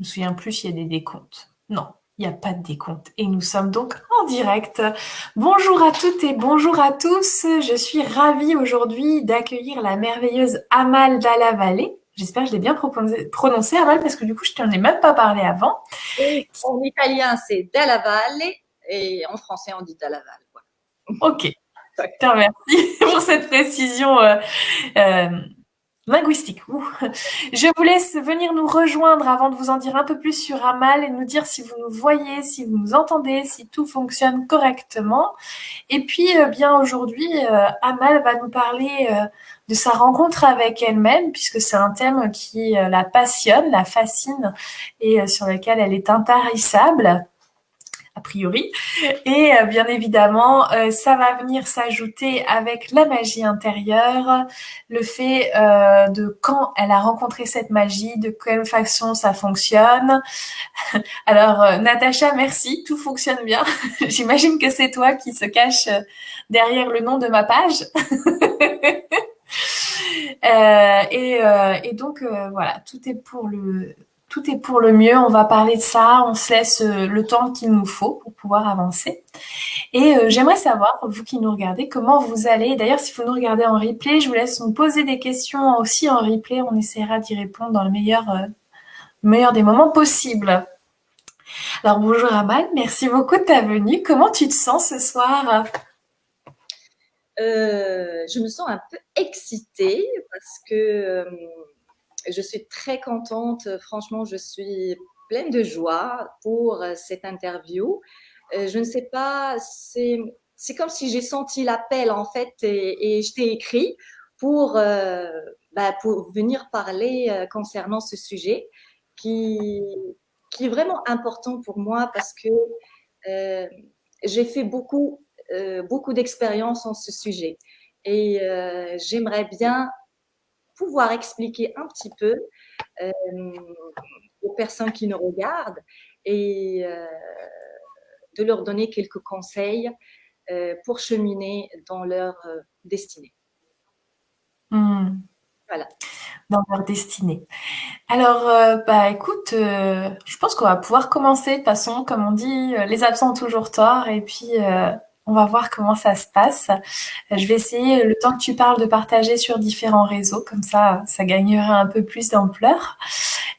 me souviens plus s'il y a des décomptes. Non, il n'y a pas de décompte. Et nous sommes donc en direct. Bonjour à toutes et bonjour à tous. Je suis ravie aujourd'hui d'accueillir la merveilleuse Amal Dalla Valle. J'espère que je l'ai bien prononcé, Amal, parce que du coup, je t'en ai même pas parlé avant. Et en italien, c'est Dalla Valle et en français, on dit Dalla Valle. Ok, je te remercie pour cette précision euh, linguistique. Je vous laisse venir nous rejoindre avant de vous en dire un peu plus sur Amal et nous dire si vous nous voyez, si vous nous entendez, si tout fonctionne correctement. Et puis, bien aujourd'hui, Amal va nous parler de sa rencontre avec elle-même, puisque c'est un thème qui la passionne, la fascine et sur lequel elle est intarissable a priori. Et bien évidemment, ça va venir s'ajouter avec la magie intérieure, le fait de quand elle a rencontré cette magie, de quelle façon ça fonctionne. Alors, Natacha, merci, tout fonctionne bien. J'imagine que c'est toi qui se cache derrière le nom de ma page. Et donc voilà, tout est pour le mieux. On va parler de ça. On se laisse le temps qu'il nous faut pour pouvoir avancer. Et j'aimerais savoir, vous qui nous regardez, comment vous allez. D'ailleurs, si vous nous regardez en replay, je vous laisse nous poser des questions aussi en replay. On essaiera d'y répondre dans le meilleur des moments possibles. Alors bonjour Amal, merci beaucoup de ta venue. Comment tu te sens ce soir? Je me sens un peu excitée parce que je suis très contente. Franchement, je suis pleine de joie pour cette interview. Je ne sais pas, c'est comme si j'ai senti l'appel en fait et je t'ai écrit pour, pour venir parler concernant ce sujet qui, qui est vraiment important pour moi parce que euh, j'ai fait beaucoup d'expérience en ce sujet et j'aimerais bien pouvoir expliquer un petit peu euh, aux personnes qui nous regardent et de leur donner quelques conseils pour cheminer dans leur destinée. Voilà. Dans leur destinée. Alors, bah écoute, je pense qu'on va pouvoir commencer. De toute façon, comme on dit, les absents ont toujours tort. Et puis, on va voir comment ça se passe. Je vais essayer, le temps que tu parles, de partager sur différents réseaux. Comme ça gagnera un peu plus d'ampleur.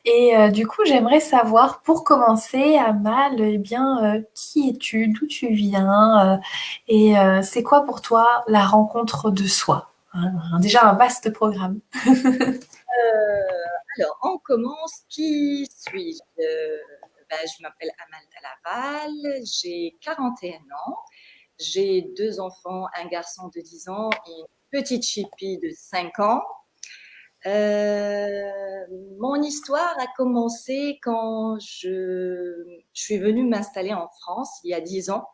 Et du coup, j'aimerais savoir, pour commencer, Amal, eh bien, qui es-tu, d'où tu viens, et c'est quoi pour toi la rencontre de soi? Hein, déjà un vaste programme. Alors, on commence. Qui suis-je? Je m'appelle Amal Dalaval, j'ai 41 ans, j'ai deux enfants, un garçon de 10 ans et une petite chipie de 5 ans. Mon histoire a commencé quand je suis venue m'installer en France il y a 10 ans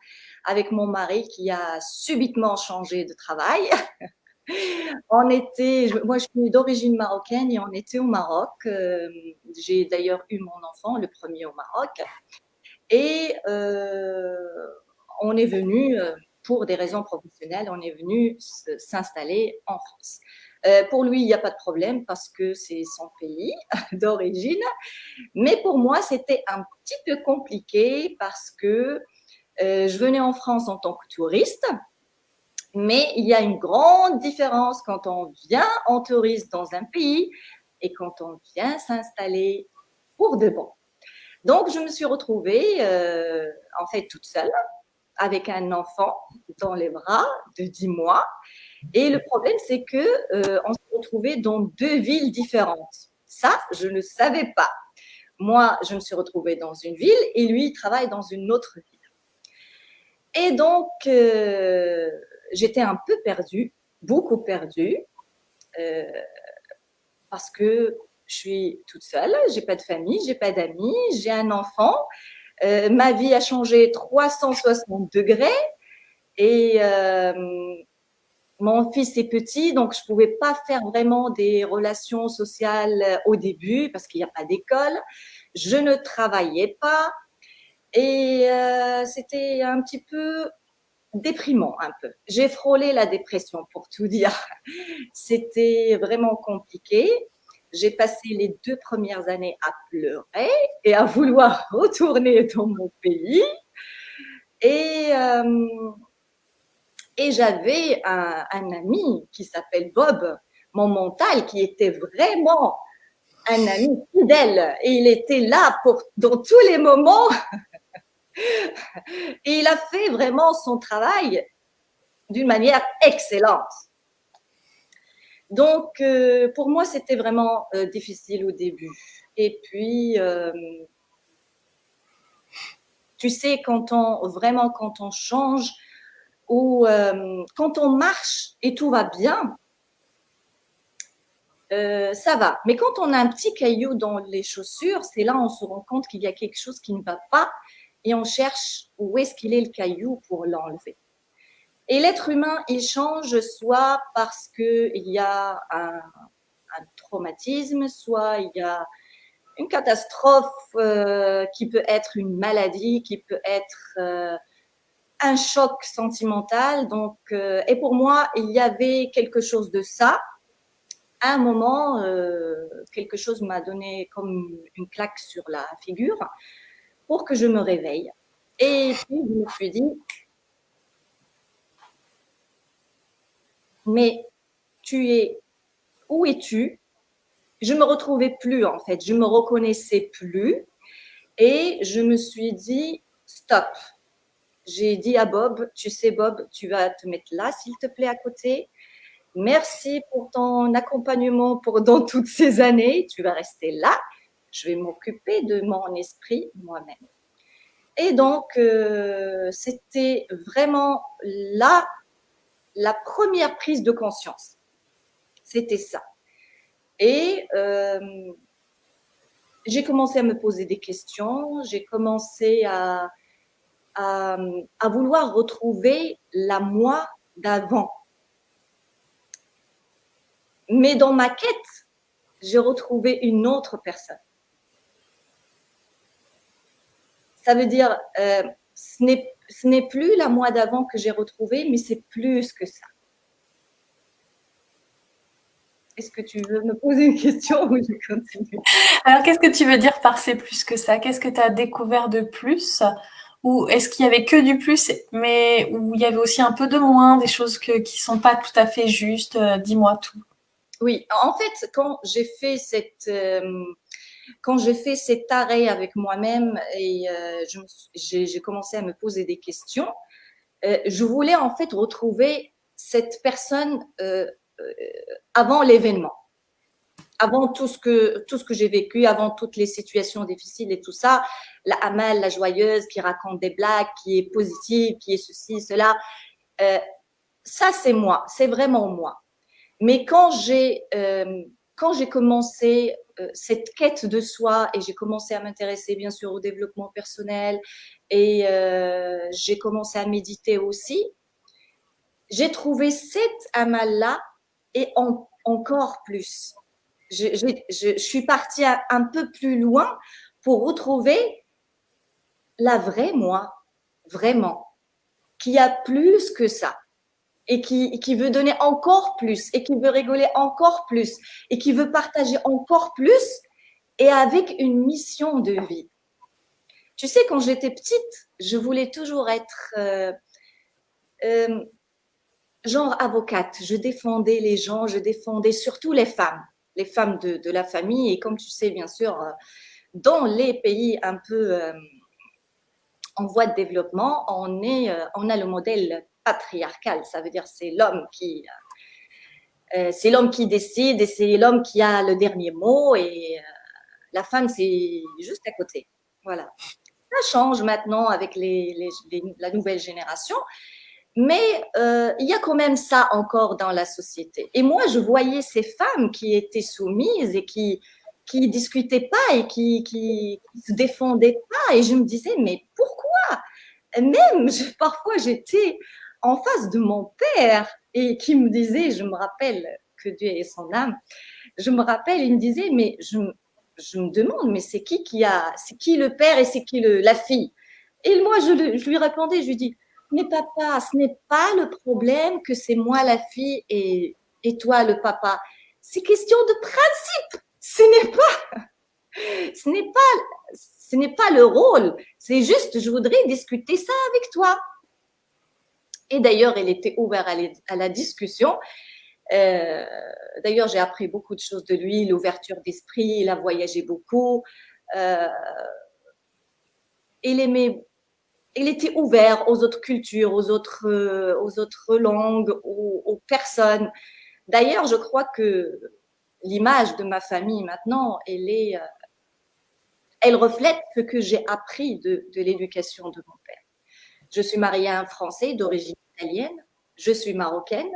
avec mon mari qui a subitement changé de travail. Moi je suis d'origine marocaine et on était au Maroc. J'ai d'ailleurs eu mon enfant, le premier au Maroc. Et on est venu, pour des raisons professionnelles, on est venu s'installer en France. Pour lui, il n'y a pas de problème parce que c'est son pays d'origine. Mais pour moi, c'était un petit peu compliqué parce que je venais en France en tant que touriste. Mais il y a une grande différence quand on vient en touriste dans un pays et quand on vient s'installer pour de bon. Donc, je me suis retrouvée en fait toute seule avec un enfant dans les bras de 10 mois. Et le problème, c'est que on s'est retrouvés dans deux villes différentes. Ça, je ne savais pas. Moi, je me suis retrouvée dans une ville et lui, il travaille dans une autre ville. Et donc, j'étais un peu perdue, beaucoup perdue, euh, parce que je suis toute seule, j'ai pas de famille, j'ai pas d'amis, j'ai un enfant. Ma vie a changé 360 degrés et mon fils est petit, donc je pouvais pas faire vraiment des relations sociales au début parce qu'il n'y a pas d'école. Je ne travaillais pas et c'était un petit peu déprimant un peu. J'ai frôlé la dépression pour tout dire. C'était vraiment compliqué. j'ai passé les 2 premières années à pleurer et à vouloir retourner dans mon pays. Et, euh, et j'avais un ami qui s'appelle Bob, mon mental, qui était vraiment un ami fidèle. Et il était là dans tous les moments. Et il a fait vraiment son travail d'une manière excellente. Donc, pour moi, c'était vraiment difficile au début. Et puis, tu sais, quand on change ou quand on marche et tout va bien, ça va. Mais quand on a un petit caillou dans les chaussures, c'est là on se rend compte qu'il y a quelque chose qui ne va pas et on cherche où est-ce qu'il est le caillou pour l'enlever. Et l'être humain, il change soit parce qu'il y a un traumatisme, soit il y a une catastrophe qui peut être une maladie, qui peut être un choc sentimental. Donc, et pour moi, il y avait quelque chose de ça. À un moment, quelque chose m'a donné comme une claque sur la figure pour que je me réveille. Et puis, je me suis dit, mais où es-tu? Je me retrouvais plus, en fait. Je me reconnaissais plus. Et je me suis dit, stop. J'ai dit à Bob, tu sais, Bob, tu vas te mettre là, s'il te plaît, à côté. Merci pour ton accompagnement dans toutes ces années. Tu vas rester là. Je vais m'occuper de mon esprit moi-même. Et donc, c'était vraiment là la première prise de conscience. C'était ça. Et j'ai commencé à me poser des questions. J'ai commencé à vouloir retrouver la moi d'avant. Mais dans ma quête, j'ai retrouvé une autre personne. Ça veut dire, ce n'est plus la moi d'avant que j'ai retrouvée, mais c'est plus que ça. Est-ce que tu veux me poser une question ou je continue? Alors, qu'est-ce que tu veux dire par c'est plus que ça? Qu'est-ce que tu as découvert de plus? Ou est-ce qu'il y avait que du plus, mais où il y avait aussi un peu de moins, des choses qui sont pas tout à fait justes? Dis-moi tout. Oui, en fait, quand j'ai fait cet arrêt avec moi-même et j'ai commencé à me poser des questions, je voulais en fait retrouver cette personne avant l'événement, avant tout ce que j'ai vécu, avant toutes les situations difficiles et tout ça, la Amal, la joyeuse qui raconte des blagues, qui est positive, qui est ceci, cela, ça c'est moi, c'est vraiment moi. Mais quand j'ai commencé cette quête de soi et j'ai commencé à m'intéresser bien sûr au développement personnel et j'ai commencé à méditer aussi, j'ai trouvé cette Amal-là et encore plus. Je suis partie un peu plus loin pour retrouver la vraie moi, vraiment, qui a plus que ça et qui veut donner encore plus et qui veut rigoler encore plus et qui veut partager encore plus et avec une mission de vie. Tu sais, quand j'étais petite, je voulais toujours être genre avocate. Je défendais les gens, je défendais surtout les femmes de la famille. Et comme tu sais, bien sûr, dans les pays un peu en voie de développement, on a le modèle patriarcal. Ça veut dire c'est l'homme qui décide et c'est l'homme qui a le dernier mot et la femme c'est juste à côté. Voilà. Ça change maintenant avec la nouvelle génération, mais il y a quand même ça encore dans la société. Et moi, je voyais ces femmes qui étaient soumises et qui discutaient pas et qui se défendaient pas. Et je me disais, mais pourquoi? Même, parfois, j'étais en face de mon père et qui me disait, je me rappelle que Dieu ait son âme, je me rappelle, il me disait, mais je me demande, mais c'est qui le père et c'est qui la fille? Et moi, je lui répondais, je lui dis, mais papa, ce n'est pas le problème que c'est moi la fille et toi le papa. C'est question de principe. Ce n'est pas, ce n'est pas, ce n'est pas le rôle. C'est juste, je voudrais discuter ça avec toi. Et d'ailleurs, il était ouvert à la discussion. D'ailleurs, j'ai appris beaucoup de choses de lui, l'ouverture d'esprit, il a voyagé beaucoup. Euh, il aimait, il était ouvert aux autres cultures, aux autres langues, aux personnes. D'ailleurs, je crois que l'image de ma famille maintenant, elle reflète ce que j'ai appris de l'éducation de mon père. Je suis mariée à un Français d'origine italienne, je suis marocaine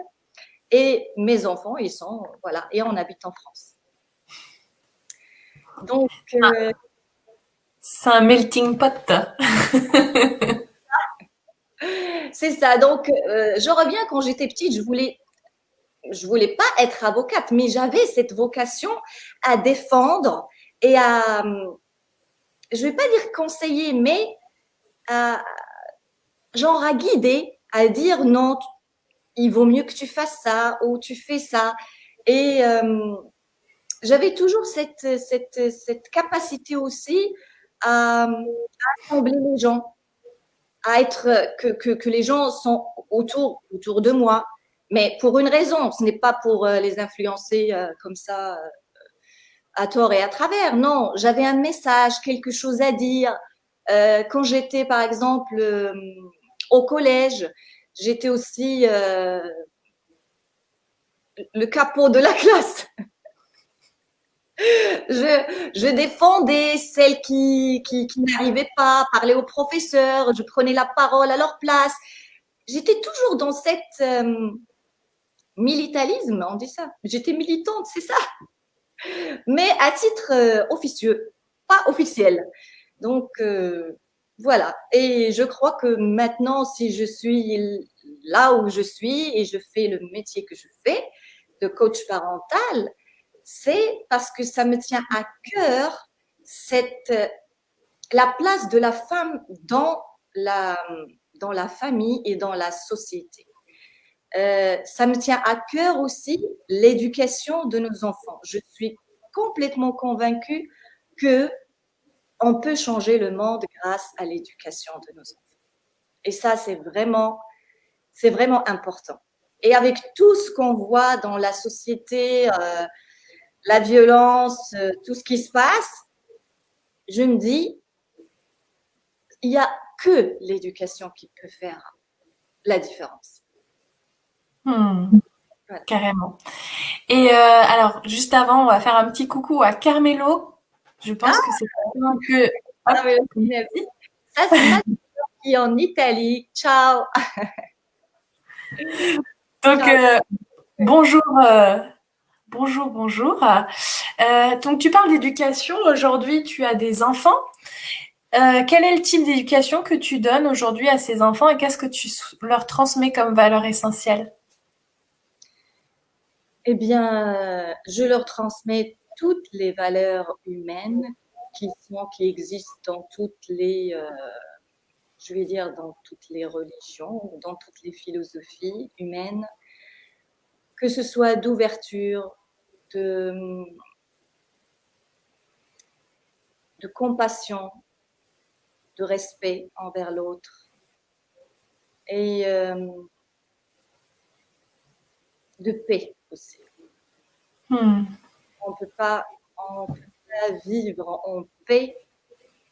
et mes enfants, ils sont, voilà, et on habite en France. Donc, c'est un melting pot. c'est ça. Donc, je reviens quand j'étais petite, je voulais pas être avocate, mais j'avais cette vocation à défendre et à, je vais pas dire conseiller, mais à, genre à guider, à dire non, il vaut mieux que tu fasses ça ou tu fais ça. Et j'avais toujours cette capacité aussi à assembler les gens, à être que les gens sont autour de moi. Mais pour une raison, ce n'est pas pour les influencer comme ça à tort et à travers. Non, j'avais un message, quelque chose à dire. Quand j'étais, par exemple, au collège, j'étais aussi le capot de la classe. Je défendais celles qui n'arrivaient pas à parler aux professeurs, je prenais la parole à leur place. J'étais toujours dans cette militarisme, on dit ça. J'étais militante, c'est ça. Mais à titre officieux, pas officiel. Donc, voilà. Et je crois que maintenant, si je suis là où je suis et je fais le métier que je fais de coach parental, c'est parce que ça me tient à cœur la place de la femme dans la famille et dans la société. Ça me tient à cœur aussi l'éducation de nos enfants. Je suis complètement convaincue que on peut changer le monde grâce à l'éducation de nos enfants. Et ça, c'est vraiment important. Et avec tout ce qu'on voit dans la société, la violence, tout ce qui se passe, je me dis, il n'y a que l'éducation qui peut faire la différence. Voilà. Carrément. Et alors, juste avant, on va faire un petit coucou à Carmelo. Je pense que c'est que... Ça, c'est ma qui est en Italie. Ciao. Donc, bonjour. Bonjour. Donc, tu parles d'éducation. Aujourd'hui, tu as des enfants. Quel est le type d'éducation que tu donnes aujourd'hui à ces enfants et qu'est-ce que tu leur transmets comme valeur essentielle? Eh bien, je leur transmets toutes les valeurs humaines qui existent dans toutes les, je vais dire, dans toutes les religions, dans toutes les philosophies humaines, que ce soit d'ouverture, de compassion, de respect envers l'autre et de paix aussi. On peut pas vivre en paix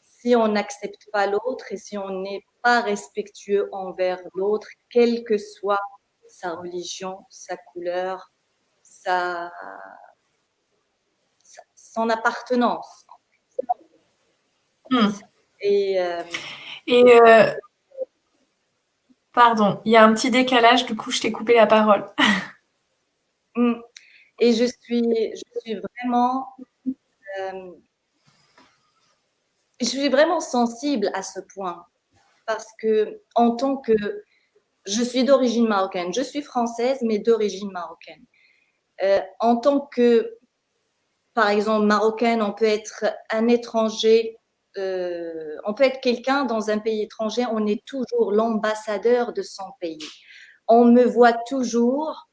si on n'accepte pas l'autre et si on n'est pas respectueux envers l'autre, quelle que soit sa religion, sa couleur, son appartenance. Et pardon, il y a un petit décalage, du coup, je t'ai coupé la parole. Et je suis vraiment sensible à ce point parce que en tant que je suis d'origine marocaine, je suis française mais d'origine marocaine. En tant que, par exemple, marocaine, on peut être un étranger, on peut être quelqu'un dans un pays étranger, on est toujours l'ambassadeur de son pays. On me voit toujours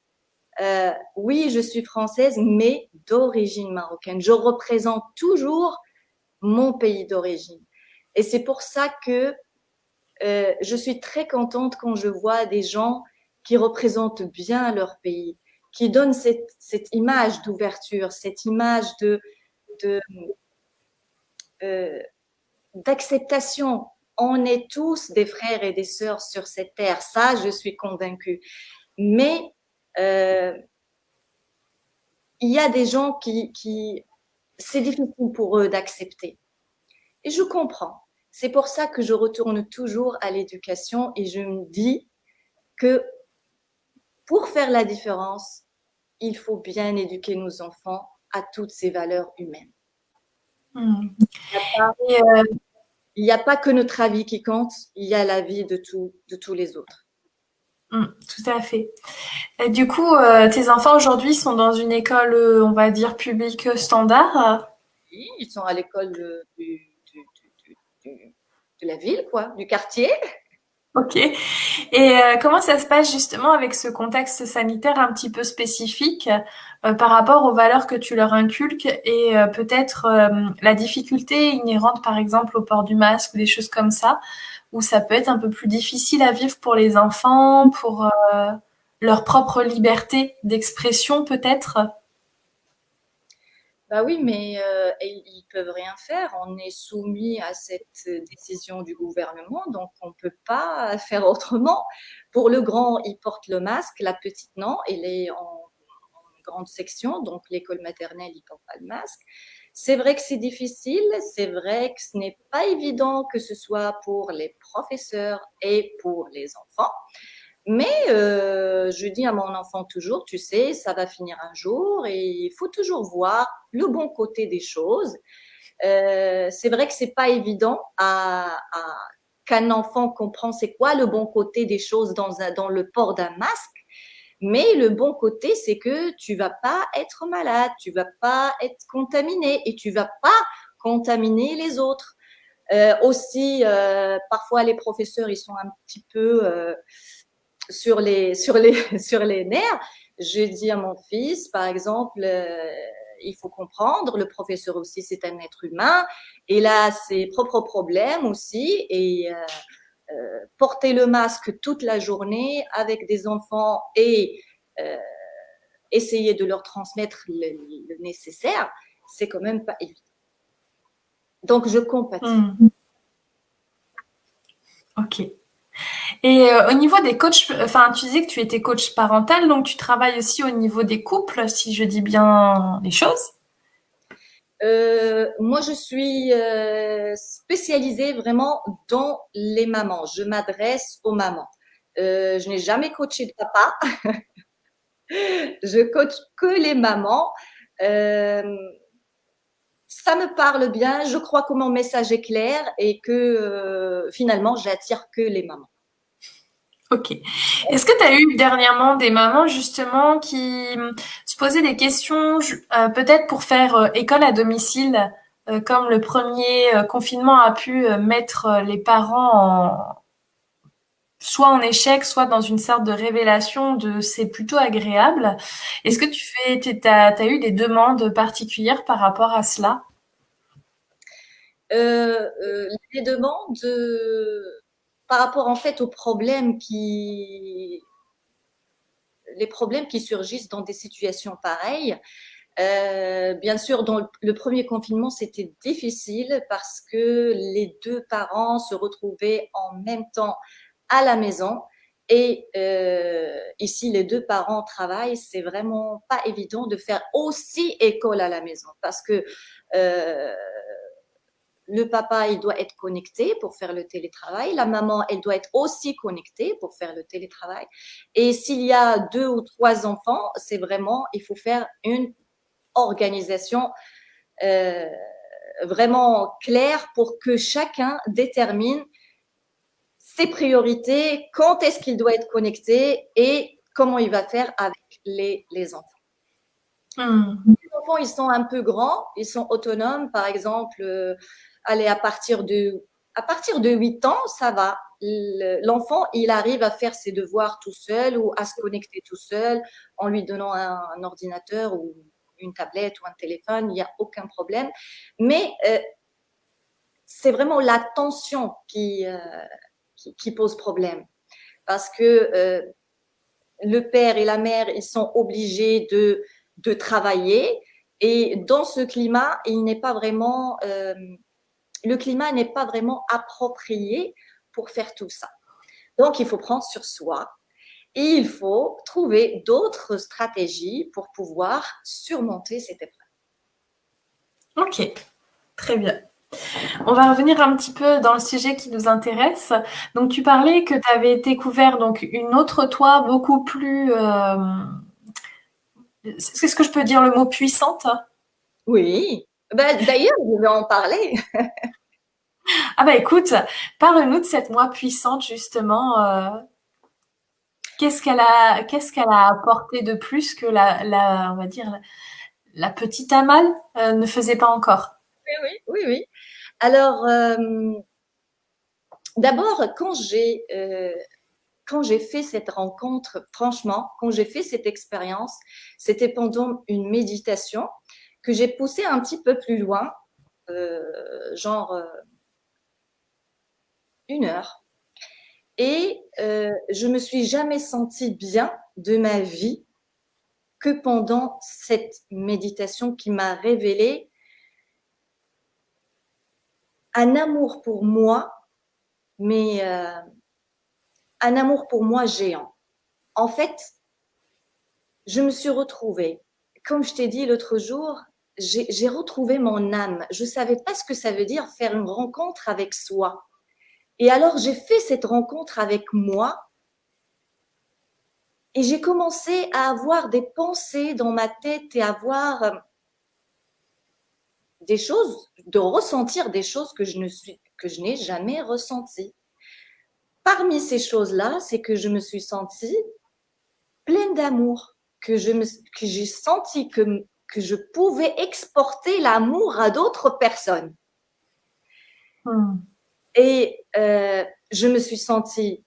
Oui, je suis française, mais d'origine marocaine. Je représente toujours mon pays d'origine. Et c'est pour ça que je suis très contente quand je vois des gens qui représentent bien leur pays, qui donnent cette image d'ouverture, cette image de, euh, d'acceptation. On est tous des frères et des sœurs sur cette terre, ça, je suis convaincue. Mais euh, il y a des gens qui c'est difficile pour eux d'accepter. Et je comprends. C'est pour ça que je retourne toujours à l'éducation et je me dis que pour faire la différence, il faut bien éduquer nos enfants à toutes ces valeurs humaines. Hmm. Il n'y a pas, Et, il n'y a pas que notre avis qui compte, il y a la vie de tous les autres. tout à fait. Et du coup, tes enfants aujourd'hui sont dans une école, on va dire, publique standard. Ils sont à l'école de la ville, quoi, du quartier. Ok. Et comment ça se passe justement avec ce contexte sanitaire un petit peu spécifique par rapport aux valeurs que tu leur inculques et peut-être la difficulté inhérente par exemple au port du masque ou des choses comme ça, où ça peut être un peu plus difficile à vivre pour les enfants, pour leur propre liberté d'expression peut-être. Bah oui, mais ils peuvent rien faire. On est soumis à cette décision du gouvernement, donc on peut pas faire autrement. Pour le grand, il porte le masque, la petite non, elle est en grande section, donc l'école maternelle, il porte pas le masque. C'est vrai que c'est difficile, c'est vrai que ce n'est pas évident que ce soit pour les professeurs et pour les enfants. Mais je dis à mon enfant toujours, tu sais, ça va finir un jour et il faut toujours voir le bon côté des choses. C'est vrai que c'est pas évident qu'un enfant comprend c'est quoi le bon côté des choses dans le port d'un masque. Mais le bon côté, c'est que tu vas pas être malade, tu vas pas être contaminé et tu vas pas contaminer les autres. Aussi, parfois les professeurs, ils sont un petit peu sur les nerfs. Je dis à mon fils, par exemple, il faut comprendre, le professeur aussi, c'est un être humain, il a ses propres problèmes aussi, et porter le masque toute la journée avec des enfants et euh, essayer de leur transmettre le nécessaire, c'est quand même pas évident. Donc, je compatis. Hmm. Ok. Et au niveau des coachs, enfin, tu disais que tu étais coach parental, donc tu travailles aussi au niveau des couples, si je dis bien les choses. Moi, je suis spécialisée vraiment dans les mamans. Je m'adresse aux mamans. Je n'ai jamais coaché de papa. Je coach que les mamans. Euh, Ça me parle bien. Je crois que mon message est clair et que finalement, j'attire que les mamans. Ok. Est-ce que tu as eu dernièrement des mamans justement qui se posaient des questions, peut-être pour faire école à domicile, comme le premier confinement a pu mettre les parents soit en échec, soit dans une sorte de révélation de c'est plutôt agréable. Est-ce que t'as eu des demandes particulières par rapport à cela? Les demandes par rapport en fait aux les problèmes qui surgissent dans des situations pareilles. Bien sûr, dans le premier confinement, c'était difficile parce que les deux parents se retrouvaient en même temps à la maison. Et ici, les deux parents travaillent. C'est vraiment pas évident de faire aussi école à la maison parce que euh, le papa, il doit être connecté pour faire le télétravail. La maman, elle doit être aussi connectée pour faire le télétravail. Et s'il y a deux ou trois enfants, c'est vraiment, il faut faire une organisation euh, vraiment claire pour que chacun détermine ses priorités, quand est-ce qu'il doit être connecté et comment il va faire avec les enfants. Hmm. Les enfants, ils sont un peu grands, ils sont autonomes. Par exemple, allez, à partir de 8 ans, ça va. l'enfant, il arrive à faire ses devoirs tout seul ou à se connecter tout seul en lui donnant un ordinateur ou une tablette ou un téléphone, il n'y a aucun problème. Mais c'est vraiment l'attention qui pose problème. Parce que le père et la mère, ils sont obligés de travailler. Et dans ce climat, le climat n'est pas vraiment approprié pour faire tout ça. Donc, il faut prendre sur soi et il faut trouver d'autres stratégies pour pouvoir surmonter cette épreuve. Ok, très bien. On va revenir un petit peu dans le sujet qui nous intéresse. Donc, tu parlais que tu avais découvert donc une autre toi beaucoup plus. Est-ce que je peux dire le mot puissante? Oui, ben, d'ailleurs, je vais en parler. Ah bah écoute, parle-nous de cette moi puissante justement. Qu'est-ce qu'elle a apporté de plus que on va dire, la petite Amal ne faisait pas encore? Oui, oui, oui. Alors, d'abord, quand j'ai fait cette rencontre, franchement, quand j'ai fait cette expérience, c'était pendant une méditation que j'ai poussée un petit peu plus loin, genre 1 heure. Et je me suis jamais sentie bien de ma vie que pendant cette méditation qui m'a révélé un amour pour moi, mais un amour pour moi géant. En fait, je me suis retrouvée. Comme je t'ai dit l'autre jour, j'ai retrouvé mon âme. Je ne savais pas ce que ça veut dire faire une rencontre avec soi. Et alors, j'ai fait cette rencontre avec moi et j'ai commencé à avoir des pensées dans ma tête et à avoir des choses, de ressentir des choses que je n'ai jamais ressenties. Parmi ces choses-là, c'est que je me suis sentie pleine d'amour, que j'ai senti que je pouvais exporter l'amour à d'autres personnes. Et je me suis sentie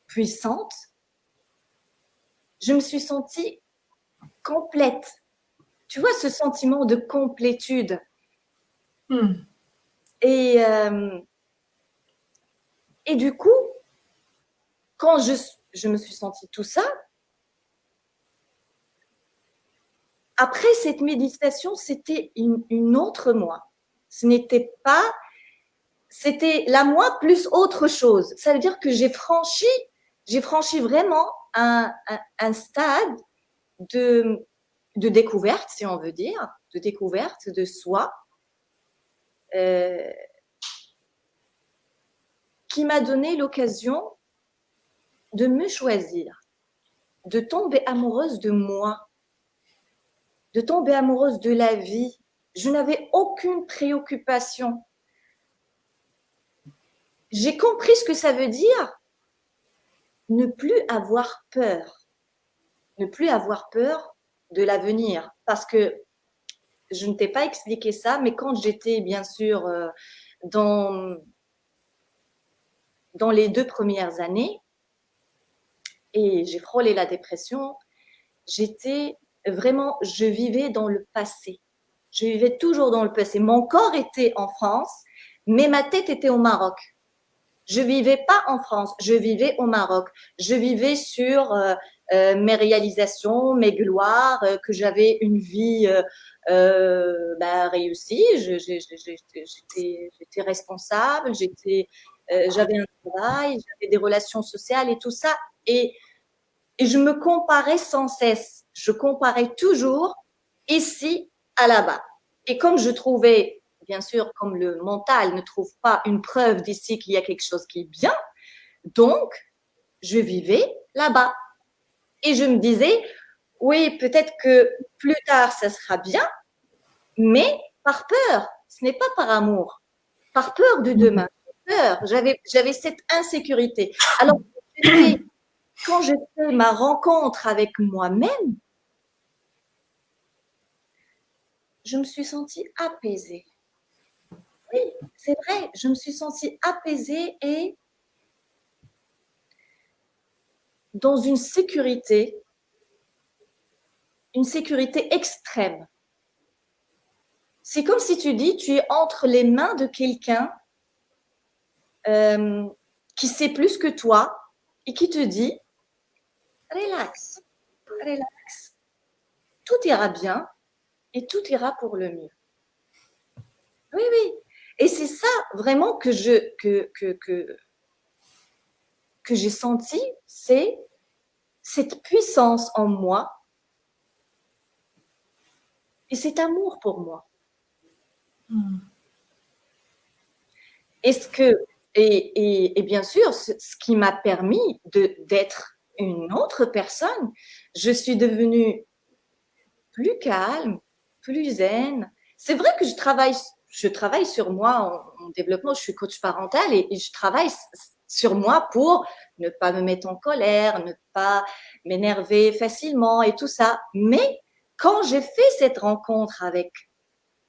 puissante, je me suis sentie complète. Tu vois, ce sentiment de complétude. Et du coup, quand je me suis sentie tout ça, après cette méditation, c'était une autre moi. Ce n'était pas, c'était la moi plus autre chose. Ça veut dire que j'ai franchi vraiment un stade de découverte, si on veut dire, de découverte de soi, qui m'a donné l'occasion de me choisir, de tomber amoureuse de moi, de tomber amoureuse de la vie. Je n'avais aucune préoccupation. J'ai compris ce que ça veut dire ne plus avoir peur. Ne plus avoir peur de l'avenir. Parce que je ne t'ai pas expliqué ça, mais quand j'étais bien sûr dans les 2 premières années et j'ai frôlé la dépression, je vivais dans le passé. Je vivais toujours dans le passé. Mon corps était en France, mais ma tête était au Maroc. Je vivais pas en France, je vivais au Maroc. Je vivais sur mes réalisations, mes gloires, que j'avais une vie réussie. J'étais responsable, j'avais un travail, j'avais des relations sociales et tout ça. Et je me comparais sans cesse. Je comparais toujours ici à là-bas. Et comme je trouvais, bien sûr, comme le mental ne trouve pas une preuve d'ici qu'il y a quelque chose qui est bien, donc je vivais là-bas. Et je me disais, oui, peut-être que plus tard, ça sera bien, mais par peur. Ce n'est pas par amour. Par peur de demain. Peur. J'avais cette insécurité. Alors, quand j'ai fait ma rencontre avec moi-même, je me suis sentie apaisée. Oui, c'est vrai, je me suis sentie apaisée et dans une sécurité extrême. C'est comme si tu dis, tu es entre les mains de quelqu'un qui sait plus que toi et qui te dit, relax, relax, tout ira bien et tout ira pour le mieux. Oui, oui. Et c'est ça vraiment que j'ai senti, c'est cette puissance en moi et cet amour pour moi. Et bien sûr, ce qui m'a permis d'être une autre personne, je suis devenue plus calme, plus zen. C'est vrai que je travaille sur moi en développement, je suis coach parental et je travaille sur moi pour ne pas me mettre en colère, ne pas m'énerver facilement et tout ça. Mais quand j'ai fait cette rencontre avec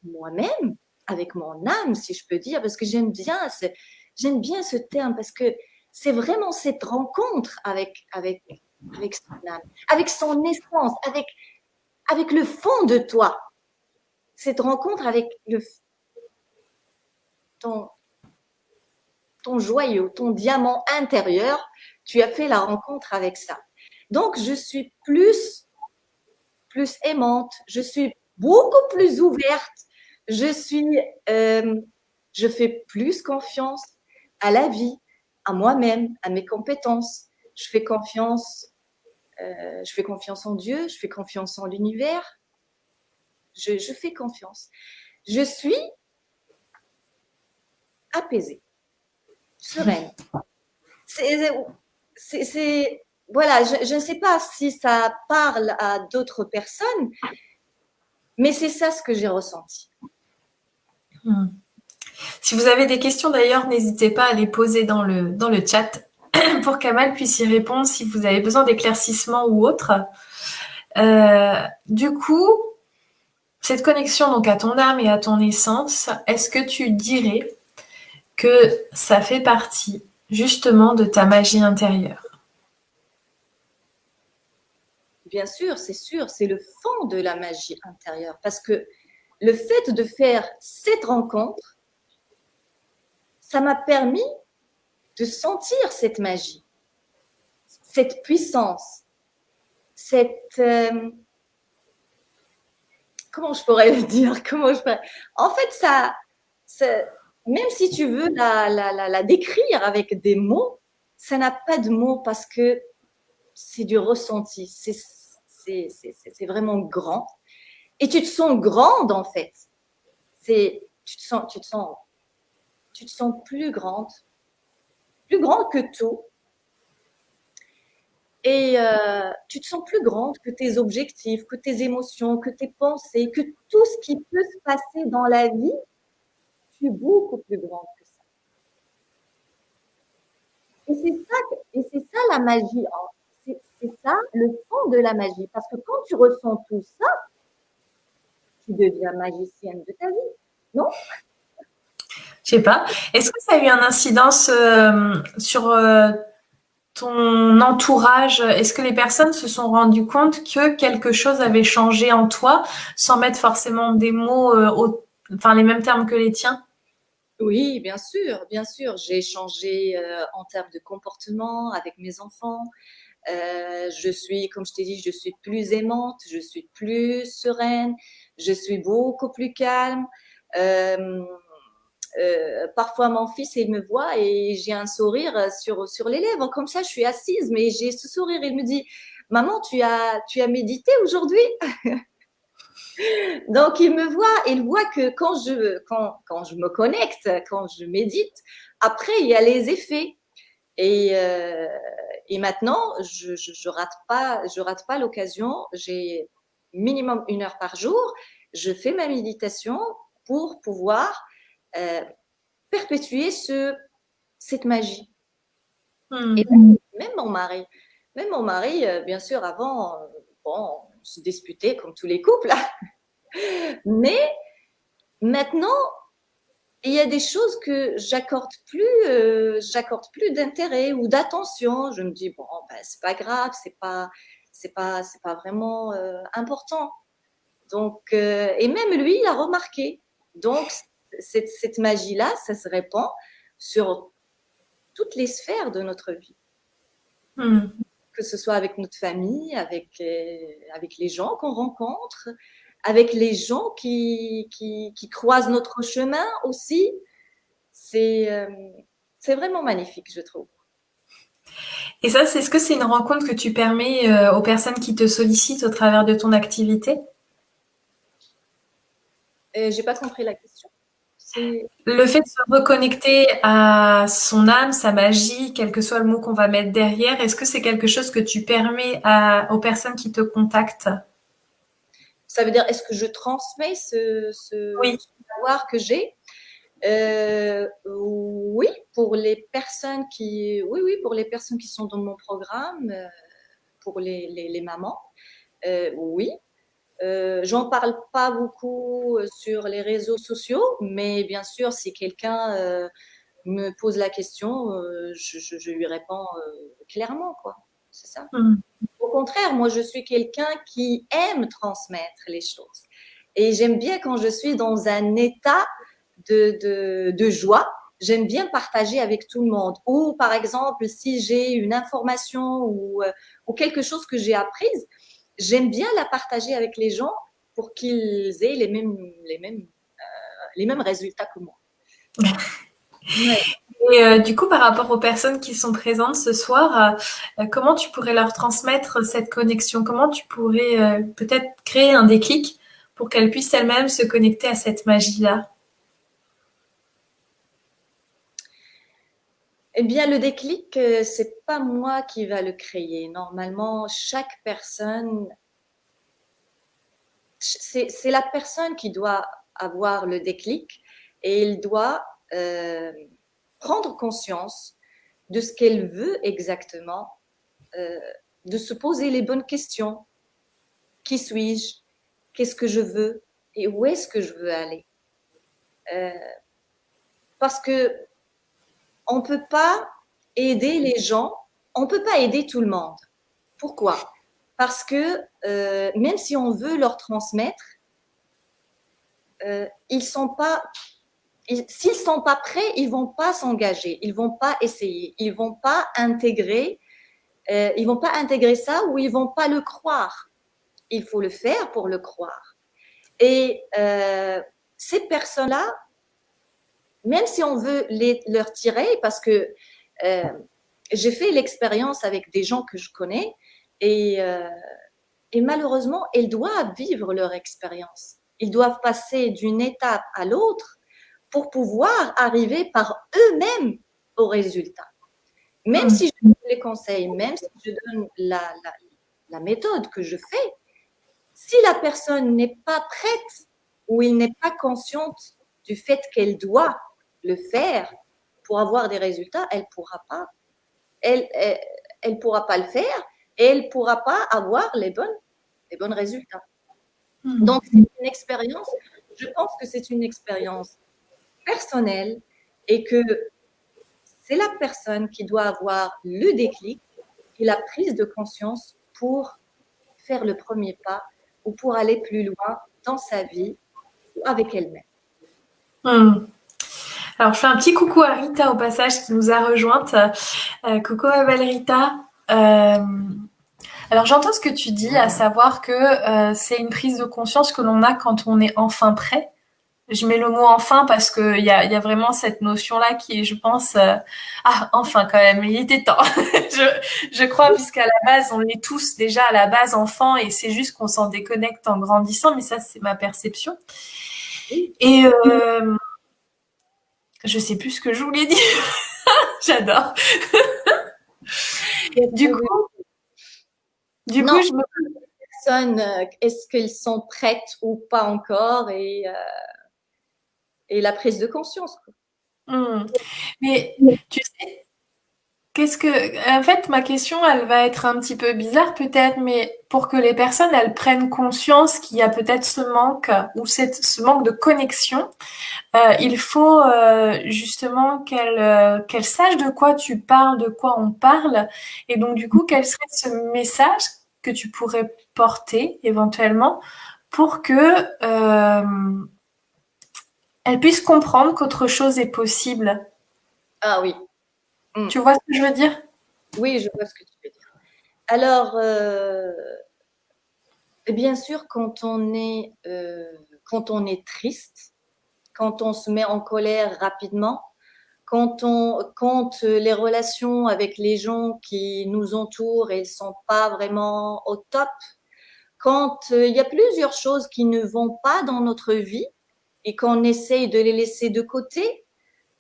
moi-même, avec mon âme, si je peux dire, parce que j'aime bien ce terme, parce que c'est vraiment cette rencontre avec son âme, avec son essence, avec le fond de toi. Cette rencontre avec ton joyau, ton diamant intérieur, tu as fait la rencontre avec ça. Donc, je suis plus aimante, je suis beaucoup plus ouverte, je fais plus confiance à la vie, à moi-même, à mes compétences. Je fais confiance en Dieu, je fais confiance en l'univers. Je fais confiance. Je suis apaisée, sereine. Voilà, je ne sais pas si ça parle à d'autres personnes, mais c'est ça ce que j'ai ressenti. Si vous avez des questions d'ailleurs, n'hésitez pas à les poser dans le chat pour qu'Amal puisse y répondre si vous avez besoin d'éclaircissement ou autre. Du coup, cette connexion donc à ton âme et à ton essence, est-ce que tu dirais que ça fait partie justement de ta magie intérieure? Bien sûr, c'est le fond de la magie intérieure. Parce que le fait de faire cette rencontre, ça m'a permis de sentir cette magie, cette puissance, comment je pourrais le dire? En fait, ça, même si tu veux la décrire avec des mots, ça n'a pas de mots parce que c'est du ressenti. C'est vraiment grand. Et tu te sens grande, en fait. Tu te sens plus grande que tout. Et tu te sens plus grande que tes objectifs, que tes émotions, que tes pensées, que tout ce qui peut se passer dans la vie. Tu es beaucoup plus grande que ça. Et c'est ça la magie. C'est ça le fond de la magie. Parce que quand tu ressens tout ça, tu deviens magicienne de ta vie, non? Je sais pas. Est-ce que ça a eu une incidence sur ton entourage? Est-ce que les personnes se sont rendues compte que quelque chose avait changé en toi sans mettre forcément des mots, enfin les mêmes termes que les tiens? Oui, bien sûr, bien sûr. J'ai changé en termes de comportement avec mes enfants. Comme je t'ai dit, je suis plus aimante, je suis plus sereine, je suis beaucoup plus calme. Parfois, mon fils, il me voit et j'ai un sourire sur les lèvres. Comme ça, je suis assise, mais j'ai ce sourire. Il me dit, maman, tu as médité aujourd'hui? Donc, il voit que quand je me connecte, quand je médite, après, il y a les effets. Et maintenant, je rate pas l'occasion. J'ai minimum 1 heure par jour. Je fais ma méditation pour pouvoir perpétuer cette magie. Et même mon mari, bien sûr, avant, bon, on se disputait comme tous les couples, mais maintenant, Et il y a des choses que j'accorde plus d'intérêt ou d'attention. Je me dis bon, ben, c'est pas grave, c'est pas vraiment important. Donc, et même lui, il a remarqué. Donc, cette magie-là, ça se répand sur toutes les sphères de notre vie, que ce soit avec notre famille, avec les gens qu'on rencontre, avec les gens qui croisent notre chemin aussi. C'est c'est vraiment magnifique, je trouve. Et ça, est-ce que c'est une rencontre que tu permets aux personnes qui te sollicitent au travers de ton activité? J'ai pas compris la question. C'est Le fait de se reconnecter à son âme, sa magie, quel que soit le mot qu'on va mettre derrière, est-ce que c'est quelque chose que tu permets aux personnes qui te contactent? Ça veut dire, est-ce que je transmets Oui. ce savoir que j'ai? Oui, oui, pour les personnes qui sont dans mon programme, pour les mamans, oui. J'en parle pas beaucoup sur les réseaux sociaux, mais bien sûr, si quelqu'un me pose la question, je lui réponds clairement, quoi. C'est ça. Mm. Au contraire, moi, je suis quelqu'un qui aime transmettre les choses. Et j'aime bien quand je suis dans un état de joie, j'aime bien partager avec tout le monde. Ou par exemple, si j'ai une information ou quelque chose que j'ai apprise, j'aime bien la partager avec les gens pour qu'ils aient les mêmes résultats que moi. Ouais. Et du coup, par rapport aux personnes qui sont présentes ce soir, comment tu pourrais leur transmettre cette connexion? Comment tu pourrais peut-être créer un déclic pour qu'elles puissent elles-mêmes se connecter à cette magie-là? Eh bien, le déclic, c'est pas moi qui va le créer. Normalement, chaque personne, c'est la personne qui doit avoir le déclic et il doit prendre conscience de ce qu'elle veut exactement, euh, de se poser les bonnes questions. Qui suis-je? Qu'est-ce que je veux? Et où est-ce que je veux aller? Euh, parce que on peut pas aider les gens, on peut pas aider tout le monde. Pourquoi? Parce que même si on veut leur transmettre, ils sont pas, s'ils sont pas prêts, ils vont pas s'engager, ils vont pas essayer, ils vont pas intégrer ça ou ils vont pas le croire. Il faut le faire pour le croire. Et ces personnes-là, même si on veut leur tirer, parce que euh, j'ai fait l'expérience avec des gens que je connais et malheureusement, ils doivent vivre leur expérience. Ils doivent passer d'une étape à l'autre pour pouvoir arriver par eux-mêmes au résultat. Même si je donne les conseils, même si je donne la méthode que je fais, si la personne n'est pas prête ou il n'est pas consciente du fait qu'elle doit le faire pour avoir des résultats, elle, elle, elle pourra pas le faire et elle pourra pas avoir les bons résultats. Donc, c'est une expérience, je pense que c'est une expérience personnelle et que c'est la personne qui doit avoir le déclic et la prise de conscience pour faire le premier pas ou pour aller plus loin dans sa vie ou avec elle-même. Hmm. Alors, je fais un petit coucou à Rita au passage qui nous a rejointe. Coucou ma belle Rita. Alors, j'entends ce que tu dis, à savoir que c'est une prise de conscience que l'on a quand on est enfin prêt. Je mets le mot enfin parce que il y a vraiment cette notion-là qui est, je pense, ah, enfin quand même, il était temps. je crois, puisqu'à la base, on est tous déjà à la base enfants et c'est juste qu'on s'en déconnecte en grandissant, mais ça, c'est ma perception. Et je sais plus ce que je voulais dire. J'adore. Du coup, Non, je me... personne, est-ce qu'ils sont prêtes ou pas encore et la prise de conscience. Hmm. Mais tu sais, En fait, ma question, elle va être un petit peu bizarre peut-être, mais pour que les personnes, elles prennent conscience qu'il y a peut-être ce manque ou ce manque de connexion, il faut justement qu'elles sachent de quoi tu parles, de quoi on parle, et donc du coup, quel serait ce message que tu pourrais porter éventuellement pour que elles puissent comprendre qu'autre chose est possible. Ah oui. Mm. Tu vois ce que je veux dire? Oui, je vois ce que tu veux dire. Alors, bien sûr, quand on est triste, quand on se met en colère rapidement, quand les relations avec les gens qui nous entourent, elles sont pas vraiment au top, quand il y a plusieurs choses qui ne vont pas dans notre vie et qu'on essaye de les laisser de côté,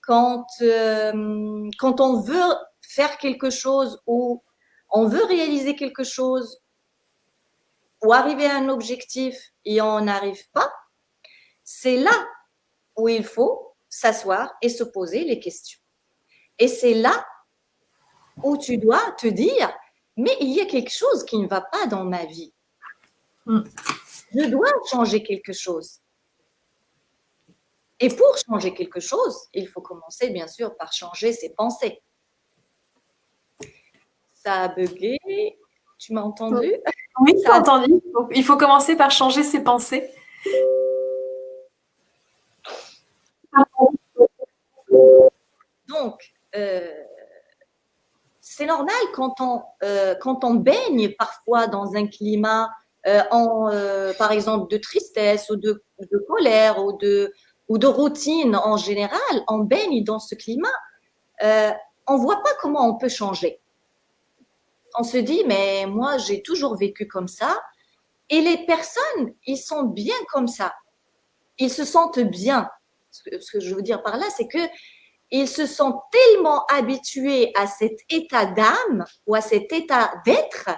quand on veut faire quelque chose ou on veut réaliser quelque chose ou arriver à un objectif et on n'arrive pas, c'est là où il faut s'asseoir et se poser les questions. Et c'est là où tu dois te dire, mais il y a quelque chose qui ne va pas dans ma vie. Je dois changer quelque chose. Et pour changer quelque chose, il faut commencer bien sûr par changer ses pensées. Ça a bugué. Tu m'as entendu? Oui, j'ai entendu. Il faut commencer par changer ses pensées. Donc, c'est normal quand on baigne parfois dans un climat, par exemple, de tristesse ou de colère ou de routine en général, on baigne dans ce climat. On ne voit pas comment on peut changer. On se dit, mais moi, j'ai toujours vécu comme ça. Et les personnes, ils sont bien comme ça. Ils se sentent bien. Ce que je veux dire par là, c'est que ils se sont tellement habitués à cet état d'âme ou à cet état d'être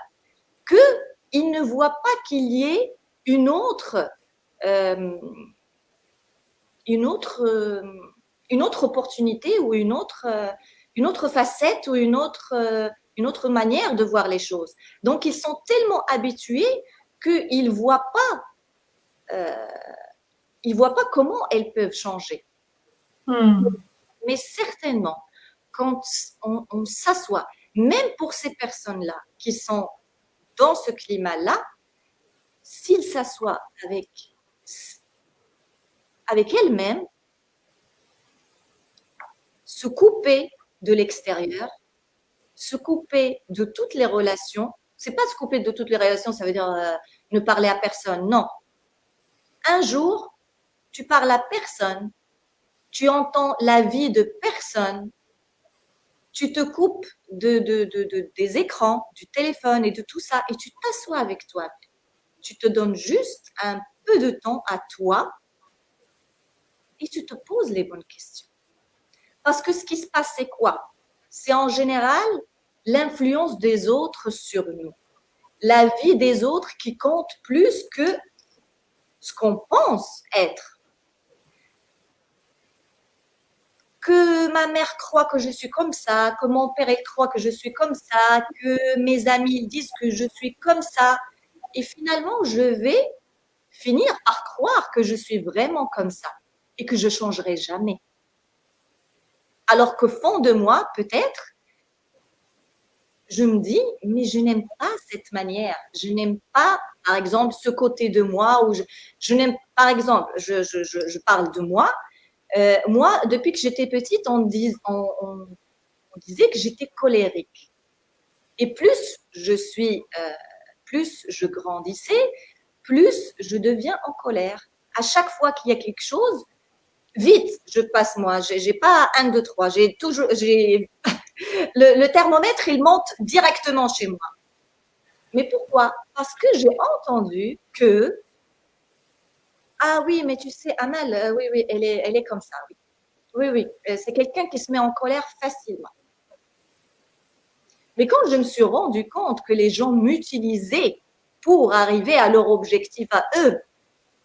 qu'ils ne voient pas qu'il y ait une autre opportunité ou une autre facette ou une autre manière de voir les choses. Donc, ils sont tellement habitués qu'ils ne voient pas comment elles peuvent changer. Mais certainement, quand on s'assoit, même pour ces personnes-là qui sont dans ce climat-là, s'ils s'assoient avec elles-mêmes, se couper de l'extérieur, se couper de toutes les relations. C'est pas se couper de toutes les relations, ça veut dire ne parler à personne. Non. Un jour, tu parles à personne, tu entends la vie de personne, tu te coupes des écrans, du téléphone et de tout ça, et tu t'assois avec toi. Tu te donnes juste un peu de temps à toi et tu te poses les bonnes questions. Parce que ce qui se passe, c'est quoi? C'est en général l'influence des autres sur nous. La vie des autres qui compte plus que ce qu'on pense être. Que ma mère croit que je suis comme ça, que mon père croit que je suis comme ça, que mes amis disent que je suis comme ça. Et finalement, je vais finir par croire que je suis vraiment comme ça et que je ne changerai jamais. Alors qu'au fond de moi, peut-être, je me dis, mais je n'aime pas cette manière. Je n'aime pas, par exemple, ce côté de moi où je n'aime, par exemple, je parle de moi. Moi, depuis que j'étais petite, on disait que j'étais colérique. Et plus je grandissais, plus je deviens en colère. À chaque fois qu'il y a quelque chose, vite, je passe moi. J'ai pas 1, 2, 3. Le thermomètre, il monte directement chez moi. Mais pourquoi? Parce que j'ai entendu que ah oui, mais tu sais, Amal, oui, elle est comme ça. Oui, c'est quelqu'un qui se met en colère facilement. Mais quand je me suis rendu compte que les gens m'utilisaient pour arriver à leur objectif à eux,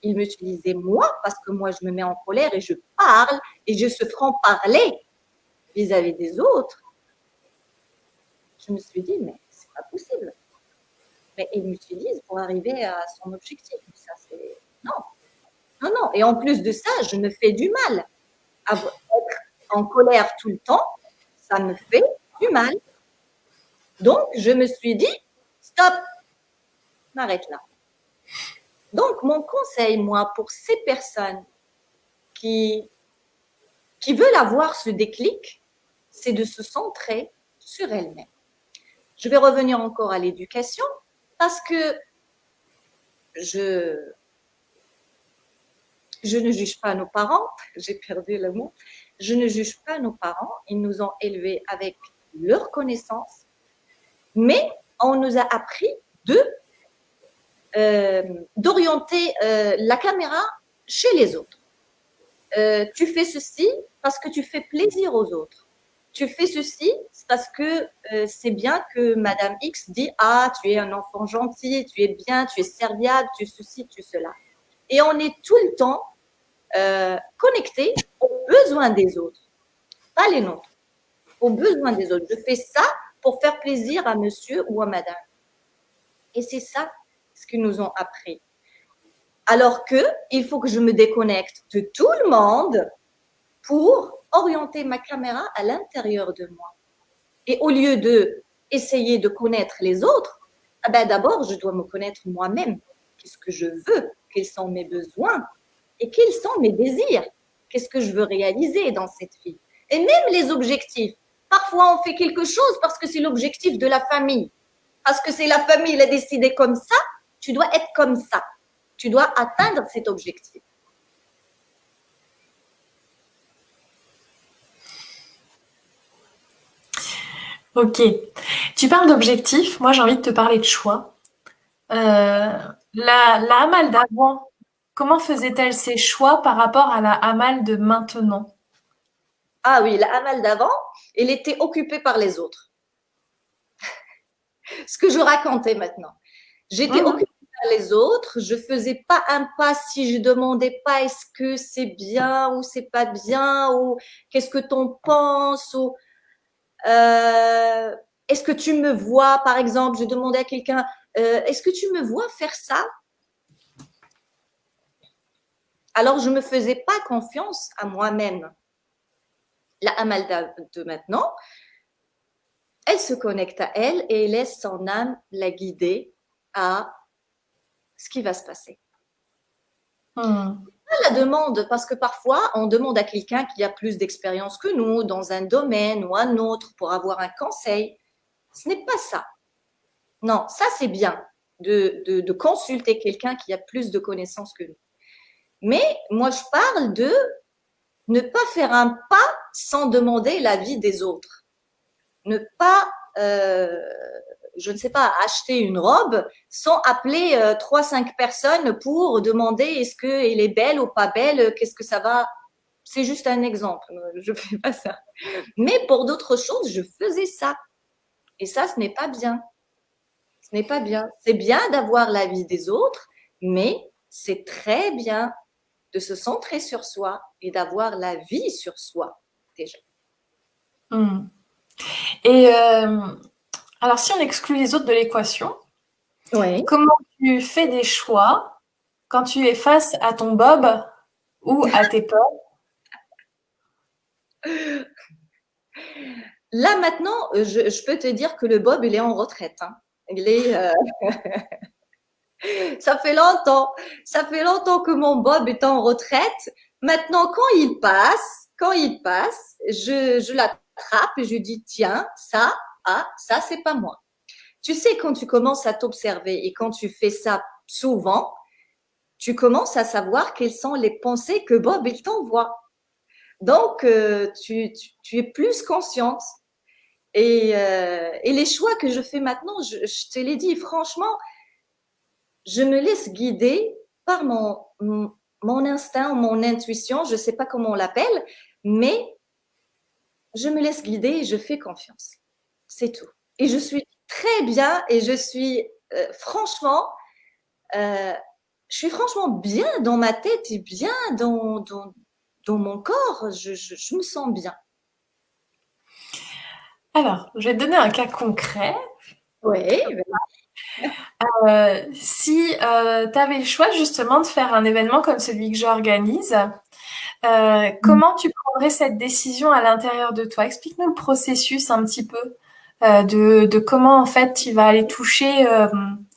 ils m'utilisaient moi parce que moi je me mets en colère et je parle et je se franc-parler vis-à-vis des autres. Je me suis dit, mais c'est pas possible. Mais ils m'utilisent pour arriver à son objectif. Ça, c'est... Non, non, non. Et en plus de ça, je me fais du mal. Être en colère tout le temps, ça me fait du mal. Donc, je me suis dit, stop, m'arrête là. Donc, mon conseil, moi, pour ces personnes qui veulent avoir ce déclic, c'est de se centrer sur elles-mêmes. Je vais revenir encore à l'éducation parce que je ne juge pas nos parents, j'ai perdu le mot, je ne juge pas nos parents, ils nous ont élevés avec leurs connaissances, mais on nous a appris d'orienter la caméra chez les autres. Tu fais ceci parce que tu fais plaisir aux autres. Tu fais ceci parce que c'est bien que Madame X dit « Ah, tu es un enfant gentil, tu es bien, tu es serviable, tu es ceci, tu es cela. » Et on est tout le temps connecté aux besoins des autres, pas les nôtres, aux besoins des autres. Je fais ça pour faire plaisir à monsieur ou à madame. Et c'est ça ce qu'ils nous ont appris. Alors qu'il faut que je me déconnecte de tout le monde pour orienter ma caméra à l'intérieur de moi. Et au lieu d'essayer de connaître les autres, d'abord, je dois me connaître moi-même. Qu'est-ce que je veux? Quels sont mes besoins? Et quels sont mes désirs? Qu'est-ce que je veux réaliser dans cette vie? Et même les objectifs. Parfois, on fait quelque chose parce que c'est l'objectif de la famille. Parce que c'est la famille, elle a décidé comme ça, tu dois être comme ça. Tu dois atteindre cet objectif. Ok. Tu parles d'objectifs. Moi, j'ai envie de te parler de choix. La Amal d'avant, comment faisait-elle ses choix par rapport à la Amal de maintenant? Ah oui, la Amal d'avant, elle était occupée par les autres. Ce que je racontais maintenant. J'étais occupée par les autres, je faisais pas un pas si je demandais pas est-ce que c'est bien ou c'est pas bien ou qu'est-ce que t'en penses ou est-ce que tu me vois, par exemple, je demandais à quelqu'un est-ce que tu me vois faire ça? Alors je me faisais pas confiance à moi-même. La Amal de maintenant, elle se connecte à elle et laisse son âme la guider à ce qui va se passer. La demande, parce que parfois, on demande à quelqu'un qui a plus d'expérience que nous dans un domaine ou un autre pour avoir un conseil. Ce n'est pas ça. Non, ça c'est bien de consulter quelqu'un qui a plus de connaissances que nous. Mais moi, je parle de ne pas faire un pas sans demander l'avis des autres. Ne pas, je ne sais pas, acheter une robe sans appeler 3-5 personnes pour demander est-ce qu'elle est belle ou pas belle, qu'est-ce que ça va. C'est juste un exemple, je ne fais pas ça. Mais pour d'autres choses, je faisais ça. Et ça, ce n'est pas bien. Ce n'est pas bien. C'est bien d'avoir l'avis des autres, mais c'est très bien de se centrer sur soi et d'avoir la vie sur soi déjà. Et alors, si on exclut les autres de l'équation, oui. Comment tu fais des choix quand tu es face à ton Bob ou à tes peurs? Là maintenant, je peux te dire que le Bob, il est en retraite. Hein. Il est, ça fait longtemps que mon Bob est en retraite. Maintenant, quand il passe, je l'attrape et je dis tiens, ça c'est pas moi. Tu sais, quand tu commences à t'observer et quand tu fais ça souvent, tu commences à savoir quelles sont les pensées que Bob il t'envoie. Donc, tu es plus consciente. Et les choix que je fais maintenant, je te l'ai dit, franchement, je me laisse guider par mon instinct ou mon intuition, je ne sais pas comment on l'appelle, mais je me laisse guider et je fais confiance. C'est tout. Et je suis très bien et je suis franchement, je suis franchement bien dans ma tête et bien dans mon corps. Je me sens bien. Alors, je vais te donner un cas concret. Oui, Si tu avais le choix justement de faire un événement comme celui que j'organise, comment tu prendrais cette décision à l'intérieur de toi? Explique-nous le processus un petit peu de comment en fait tu vas aller toucher,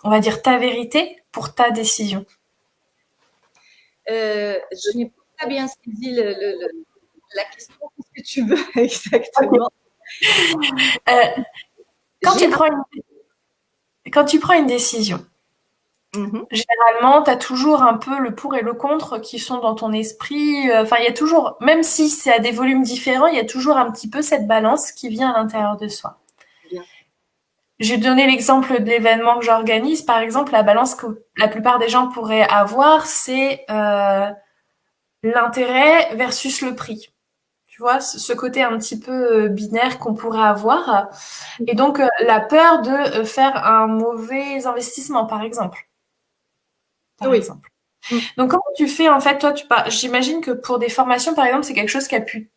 on va dire, ta vérité pour ta décision. je n'ai pas bien saisi la question. Qu'est-ce que tu veux exactement? Euh, quand J'ai tu prends quand tu prends une décision, Mhm. généralement, tu as toujours un peu le pour et le contre qui sont dans ton esprit. Enfin, il y a toujours, même si c'est à des volumes différents, il y a toujours un petit peu cette balance qui vient à l'intérieur de soi. Bien. J'ai donné l'exemple de l'événement que j'organise. Par exemple, la balance que la plupart des gens pourraient avoir, c'est l'intérêt versus le prix. Tu vois, ce côté un petit peu binaire qu'on pourrait avoir. Et donc, la peur de faire un mauvais investissement, par exemple. Par Oui. exemple. Donc, comment tu fais, en fait, toi, j'imagine que pour des formations, par exemple, c'est quelque chose qui a pu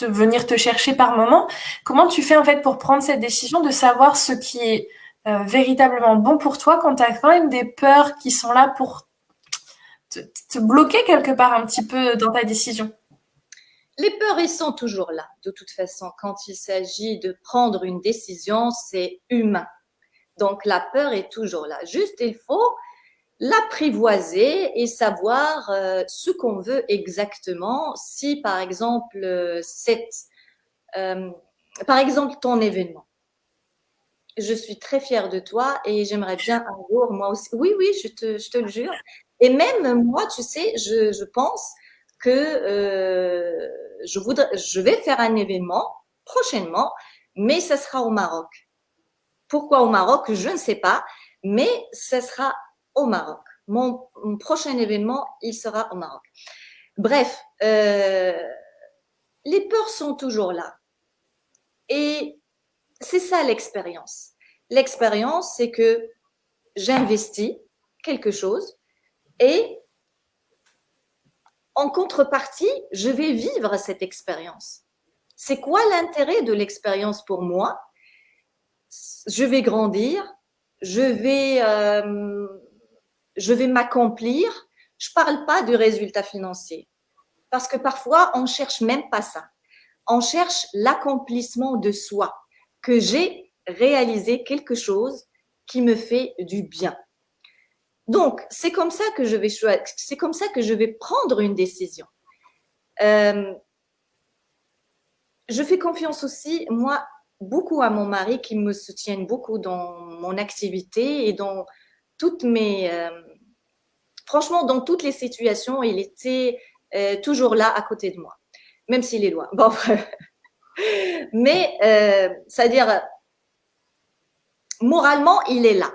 venir te chercher par moment. Comment tu fais, en fait, pour prendre cette décision de savoir ce qui est véritablement bon pour toi quand tu as quand même des peurs qui sont là pour te, te bloquer quelque part un petit peu dans ta décision? Les peurs, ils sont toujours là. De toute façon, quand il s'agit de prendre une décision, c'est humain. Donc, la peur est toujours là. Juste, il faut l'apprivoiser et savoir ce qu'on veut exactement. Si, par exemple, euh, par exemple, ton événement. Je suis très fière de toi et j'aimerais bien un jour, moi aussi. Oui, oui, je te le jure. Et même moi, tu sais, je pense que je vais faire un événement prochainement, mais ça sera au Maroc. Pourquoi au Maroc? Je ne sais pas, mais ça sera au Maroc. Mon prochain événement, il sera au Maroc. Bref, les peurs sont toujours là. Et c'est ça l'expérience. L'expérience, c'est que j'investis quelque chose et en contrepartie, je vais vivre cette expérience. C'est quoi l'intérêt de l'expérience pour moi? Je vais grandir, je vais, euh, je vais m'accomplir. Je parle pas du résultat financier parce que parfois on cherche même pas ça. On cherche l'accomplissement de soi, que j'ai réalisé quelque chose qui me fait du bien. Donc, c'est comme ça que je vais choisir, c'est comme ça que je vais prendre une décision. Euh, je fais confiance aussi, moi, beaucoup à mon mari qui me soutienne beaucoup dans mon activité et dans toutes franchement, dans toutes les situations, il était toujours là à côté de moi, même s'il est loin. Bon, mais c'est-à-dire, moralement, il est là,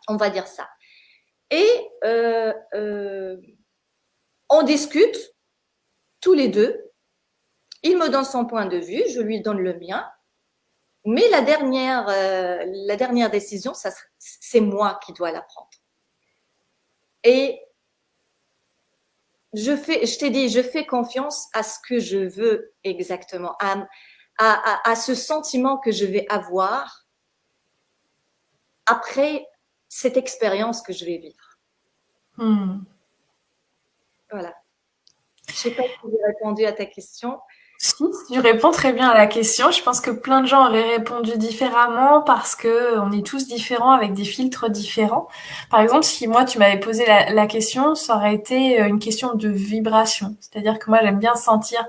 on va dire ça. Et on discute tous les deux. Il me donne son point de vue, je lui donne le mien. Mais la dernière décision, c'est moi qui dois la prendre. Et je t'ai dit, je fais confiance à ce que je veux exactement, à ce sentiment que je vais avoir après cette expérience que je vais vivre. Voilà. Je ne sais pas si j'ai répondu à ta question. Si, tu réponds très bien à la question. Je pense que plein de gens auraient répondu différemment parce que on est tous différents avec des filtres différents. Par exemple, si moi tu m'avais posé la question, ça aurait été une question de vibration. C'est-à-dire que moi j'aime bien sentir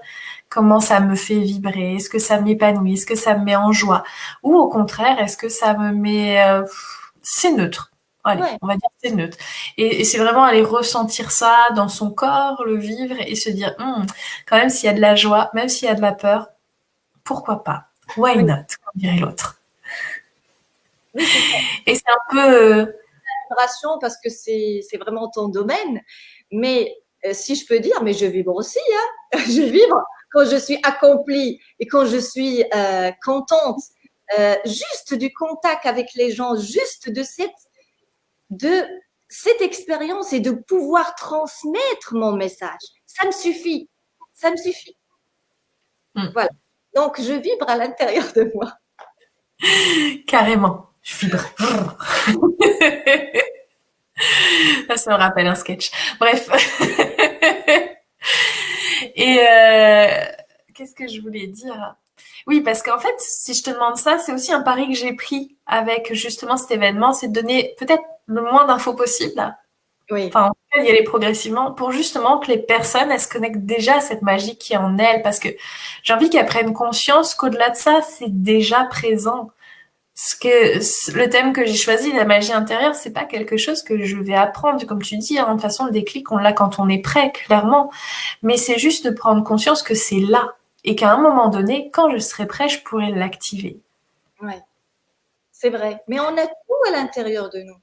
comment ça me fait vibrer. Est-ce que ça m'épanouit? Est-ce que ça me met en joie? Ou au contraire, est-ce que ça me met... c'est neutre. Allez, Ouais, on va dire que c'est neutre. Et c'est vraiment aller ressentir ça dans son corps, le vivre et se dire, quand même, s'il y a de la joie, même s'il y a de la peur, pourquoi pas? Why oui, not, comme dirait l'autre. oui, c'est ça. Et c'est un peu... Vibration parce que c'est vraiment ton domaine. Mais si je peux dire, mais je vibre aussi. Hein. Je vibre quand je suis accomplie et quand je suis contente. Juste du contact avec les gens, juste de cette expérience et de pouvoir transmettre mon message. Ça me suffit. Ça me suffit. Hmm. Voilà. Donc, je vibre à l'intérieur de moi. Carrément. Je vibre. Ça me rappelle un sketch. Bref. Et qu'est-ce que je voulais dire? Oui, parce qu'en fait, si je te demande ça, c'est aussi un pari que j'ai pris avec justement cet événement, c'est de donner peut-être le moins d'infos possible. Oui, Enfin, en tout cas, y aller progressivement pour justement que les personnes, elles se connectent déjà à cette magie qui est en elles, parce que j'ai envie qu'elles prennent conscience qu'au-delà de ça, c'est déjà présent. Le thème que j'ai choisi, la magie intérieure, c'est pas quelque chose que je vais apprendre, comme tu dis, hein. De toute façon, le déclic, on l'a quand on est prêt, clairement. Mais c'est juste de prendre conscience que c'est là. Et qu'à un moment donné, quand je serai prêt, je pourrai l'activer. ouais, c'est vrai. Mais on a tout à l'intérieur de nous.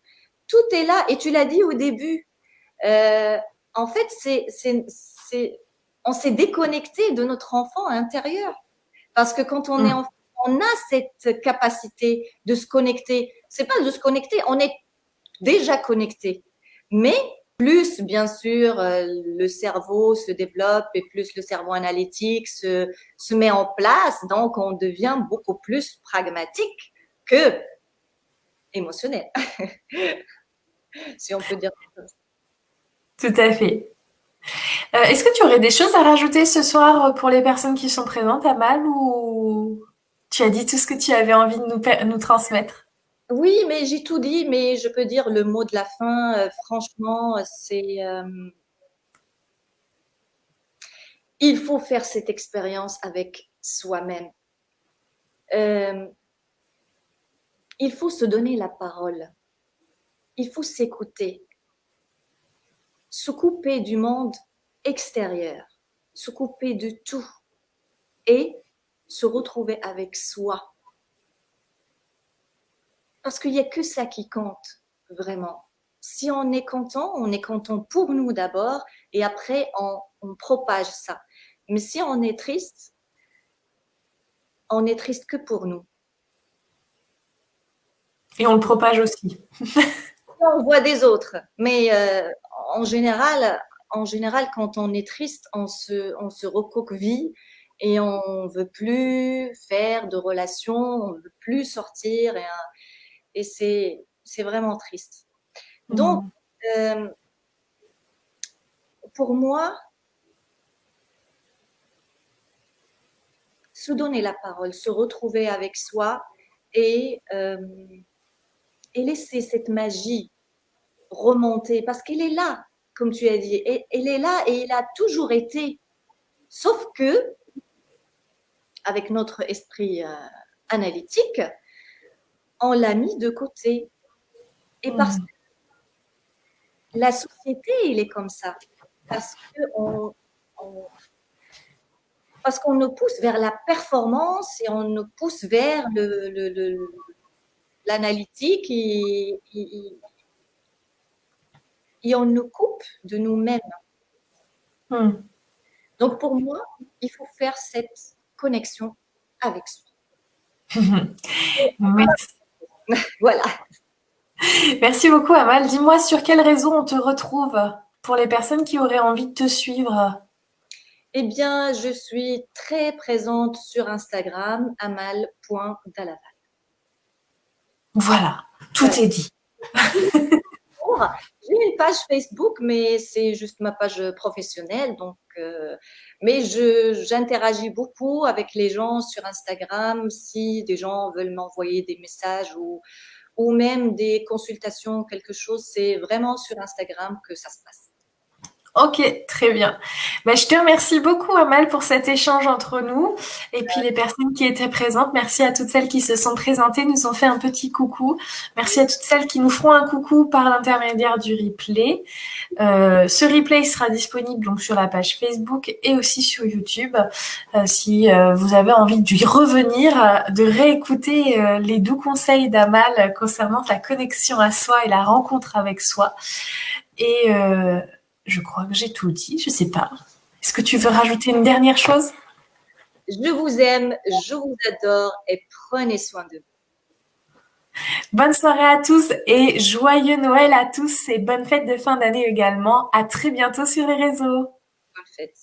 Tout est là. Et tu l'as dit au début. Euh, En fait, on s'est déconnecté de notre enfant intérieur. Parce que quand on est enfant, on a cette capacité de se connecter. C'est pas de se connecter, on est déjà connecté. Mais plus, bien sûr, le cerveau se développe et plus le cerveau analytique se met en place, donc on devient beaucoup plus pragmatique que émotionnel, si on peut dire ça. Tout à fait. Est-ce que tu aurais des choses à rajouter ce soir pour les personnes qui sont présentes, Amal, ou tu as dit tout ce que tu avais envie de nous transmettre? Oui, mais j'ai tout dit, mais je peux dire le mot de la fin. Franchement, c'est il faut faire cette expérience avec soi-même. Euh, il faut se donner la parole. Il faut s'écouter, se couper du monde extérieur, se couper de tout et se retrouver avec soi. Parce qu'il n'y a que ça qui compte, vraiment. Si on est content pour nous d'abord et après on propage ça. Mais si on est triste que pour nous. Et on le propage aussi. On voit des autres, mais en général, quand on est triste, on se recoqueville et on veut plus faire de relations, on veut plus sortir et c'est vraiment triste. Donc, Mm. euh, pour moi, se donner la parole, se retrouver avec soi et, euh, et laisser cette magie remonter parce qu'elle est là, comme tu as dit, et, elle est là et elle a toujours été. Sauf que, avec notre esprit analytique, on l'a mis de côté. Et parce que Mm. la société, elle est comme ça. Parce on, parce qu'on nous pousse vers la performance et on nous pousse vers l'analytique et on nous coupe de nous-mêmes. Mm. Donc pour moi, il faut faire cette connexion avec soi. Merci. Voilà. Merci beaucoup, Amal. Dis-moi sur quel réseau on te retrouve pour les personnes qui auraient envie de te suivre. Eh bien, je suis très présente sur Instagram, amal.dalaval. Voilà, tout Voilà. est dit. J'ai une page Facebook, mais c'est juste ma page professionnelle. Donc, mais j'interagis beaucoup avec les gens sur Instagram. Si des gens veulent m'envoyer des messages ou même des consultations, quelque chose, c'est vraiment sur Instagram que ça se passe. Ok, très bien. Bah, je te remercie beaucoup, Amal, pour cet échange entre nous. Et puis les personnes qui étaient présentes, merci à toutes celles qui se sont présentées, nous ont fait un petit coucou. Merci à toutes celles qui nous feront un coucou par l'intermédiaire du replay. Ce replay sera disponible donc sur la page Facebook et aussi sur YouTube. Si vous avez envie d'y revenir, de réécouter les doux conseils d'Amal concernant la connexion à soi et la rencontre avec soi. Et je crois que j'ai tout dit, je sais pas. Est-ce que tu veux rajouter une dernière chose? Je vous aime, je vous adore et prenez soin de vous. Bonne soirée à tous et joyeux Noël à tous et bonne fête de fin d'année également. À très bientôt sur les réseaux. Bonne fête.